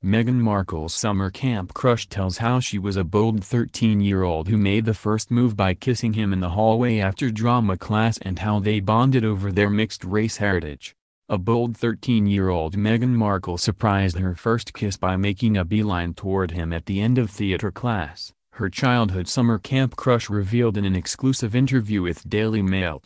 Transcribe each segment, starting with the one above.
Meghan Markle's summer camp crush tells how she was a bold 13-year-old who made the first move by kissing him in the hallway after drama class and how they bonded over their mixed-race heritage. A bold 13-year-old Meghan Markle surprised her first kiss by making a beeline toward him at the end of theater class, her childhood summer camp crush revealed in an exclusive interview with Daily Mail.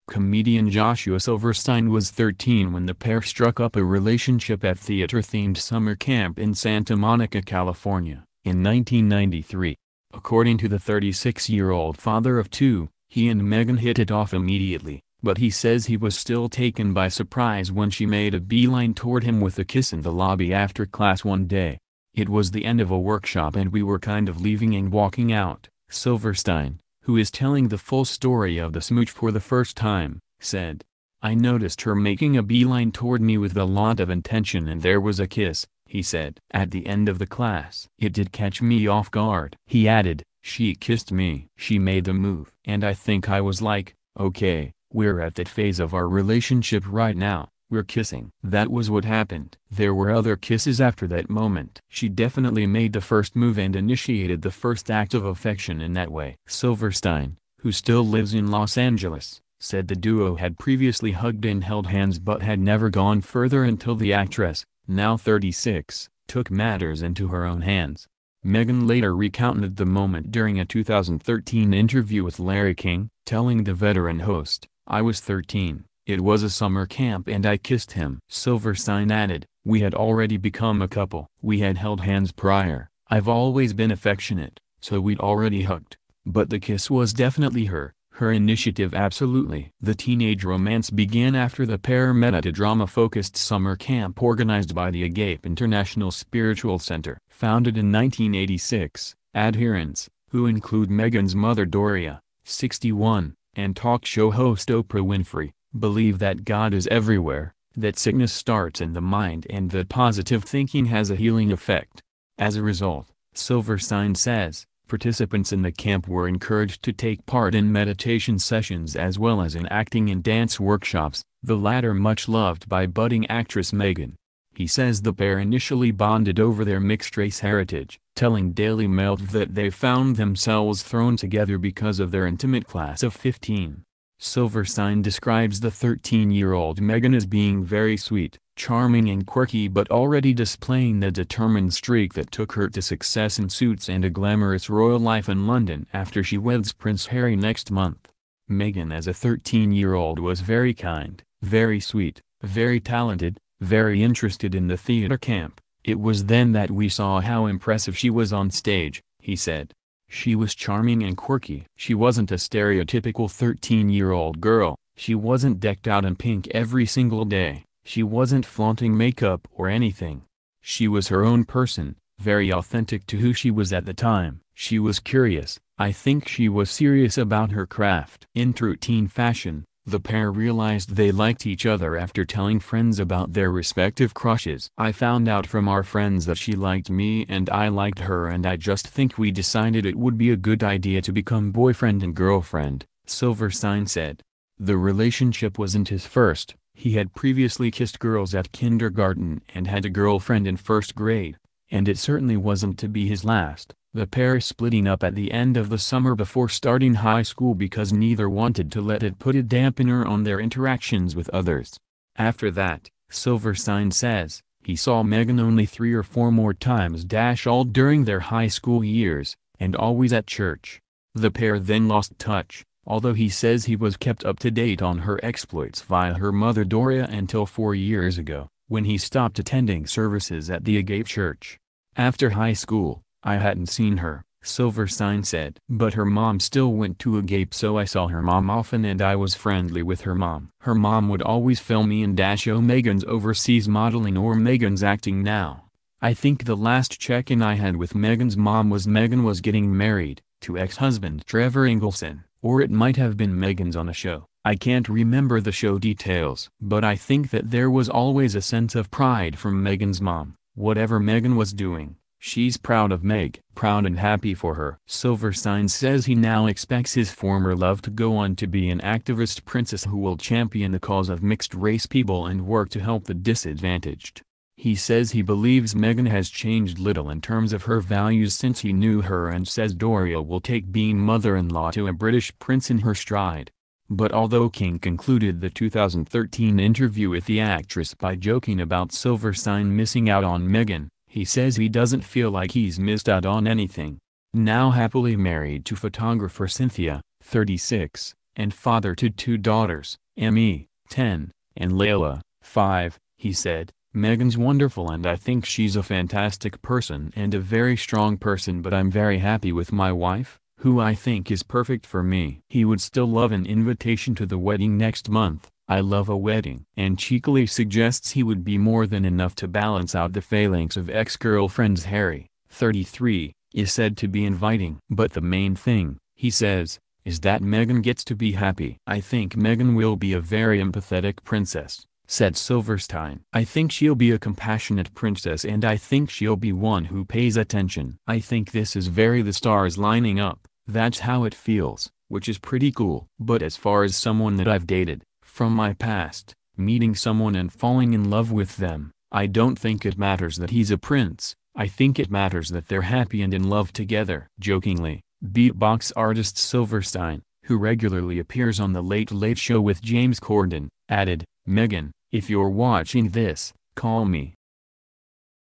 Comedian Joshua Silverstein was 13 when the pair struck up a relationship at theater-themed summer camp in Santa Monica, California, in 1993. According to the 36-year-old father of two, he and Meghan hit it off immediately, but he says he was still taken by surprise when she made a beeline toward him with a kiss in the lobby after class one day. It was the end of a workshop and we were kind of leaving and walking out, Silverstein, who is telling the full story of the smooch for the first time, said. I noticed her making a beeline toward me with a lot of intention and there was a kiss, he said. At the end of the class. It did catch me off guard. He added, she kissed me. She made the move. And I think I was like, okay, we're at that phase of our relationship right now. We're kissing. That was what happened. There were other kisses after that moment. She definitely made the first move and initiated the first act of affection in that way. Silverstein, who still lives in Los Angeles, said the duo had previously hugged and held hands but had never gone further until the actress, now 36, took matters into her own hands. Meghan later recounted the moment during a 2013 interview with Larry King, telling the veteran host, I was 13. It was a summer camp and I kissed him. Silverstein added, we had already become a couple. We had held hands prior. I've always been affectionate, so we'd already hugged. But the kiss was definitely her initiative absolutely. The teenage romance began after the pair met at a drama-focused summer camp organized by the Agape International Spiritual Center. Founded in 1986, adherents, who include Meghan's mother Doria, 61, and talk show host Oprah Winfrey, believe that God is everywhere, that sickness starts in the mind and that positive thinking has a healing effect. As a result, Silverstein says, participants in the camp were encouraged to take part in meditation sessions as well as in acting and dance workshops, the latter much loved by budding actress Meghan. He says the pair initially bonded over their mixed-race heritage, telling Daily Mail that they found themselves thrown together because of their intimate class of 15. Silverstein describes the 13-year-old Meghan as being very sweet, charming and quirky but already displaying the determined streak that took her to success in Suits and a glamorous royal life in London after she weds Prince Harry next month. Meghan as a 13-year-old was very kind, very sweet, very talented, very interested in the theater camp. It was then that we saw how impressive she was on stage, he said. She was charming and quirky. She wasn't a stereotypical 13-year-old girl. She wasn't decked out in pink every single day. She wasn't flaunting makeup or anything. She was her own person, very authentic to who she was at the time. She was curious. I think she was serious about her craft. In true teen fashion, the pair realized they liked each other after telling friends about their respective crushes. I found out from our friends that she liked me and I liked her and I just think we decided it would be a good idea to become boyfriend and girlfriend, Silverstein said. The relationship wasn't his first. He had previously kissed girls at kindergarten and had a girlfriend in first grade. And it certainly wasn't to be his last. The pair splitting up at the end of the summer before starting high school because neither wanted to let it put a dampener on their interactions with others. After that, Silverstein says, he saw Meghan only 3 or 4 more times all during their high school years, and always at church. The pair then lost touch, although he says he was kept up to date on her exploits via her mother Doria until 4 years ago, when he stopped attending services at the Agape Church. After high school, I hadn't seen her, Silverstein said. But her mom still went to Agape, so I saw her mom often and I was friendly with her mom. Her mom would always film me and show Meghan's overseas modeling or Meghan's acting now. I think the last check-in I had with Meghan's mom was Meghan was getting married to ex-husband Trevor Ingleson, or it might have been Meghan's on a show. I can't remember the show details. But I think that there was always a sense of pride from Meghan's mom. Whatever Meghan was doing, she's proud of Meg, proud and happy for her. Silverstein says he now expects his former love to go on to be an activist princess who will champion the cause of mixed-race people and work to help the disadvantaged. He says he believes Meghan has changed little in terms of her values since he knew her, and says Doria will take being mother-in-law to a British prince in her stride. But although King concluded the 2013 interview with the actress by joking about Silverstein missing out on Meghan, he says he doesn't feel like he's missed out on anything. Now happily married to photographer Cynthia, 36, and father to 2 daughters, Emmy, 10, and Layla, 5, he said, "Meghan's wonderful and I think she's a fantastic person and a very strong person, but I'm very happy with my wife, who I think is perfect for me." He would still love an invitation to the wedding next month. "I love a wedding." And cheekily suggests he would be more than enough to balance out the phalanx of ex-girlfriends. Harry, 33, is said to be inviting. But the main thing, he says, is that Meghan gets to be happy. "I think Meghan will be a very empathetic princess," said Silverstein. "I think she'll be a compassionate princess and I think she'll be one who pays attention. I think this is very the stars lining up, that's how it feels, which is pretty cool." But as far as someone that I've dated, from my past, meeting someone and falling in love with them, I don't think it matters that he's a prince, I think it matters that they're happy and in love together. Jokingly, beatbox artist Silverstein, who regularly appears on The Late Late Show with James Corden, added, "Meghan, if you're watching this, call me."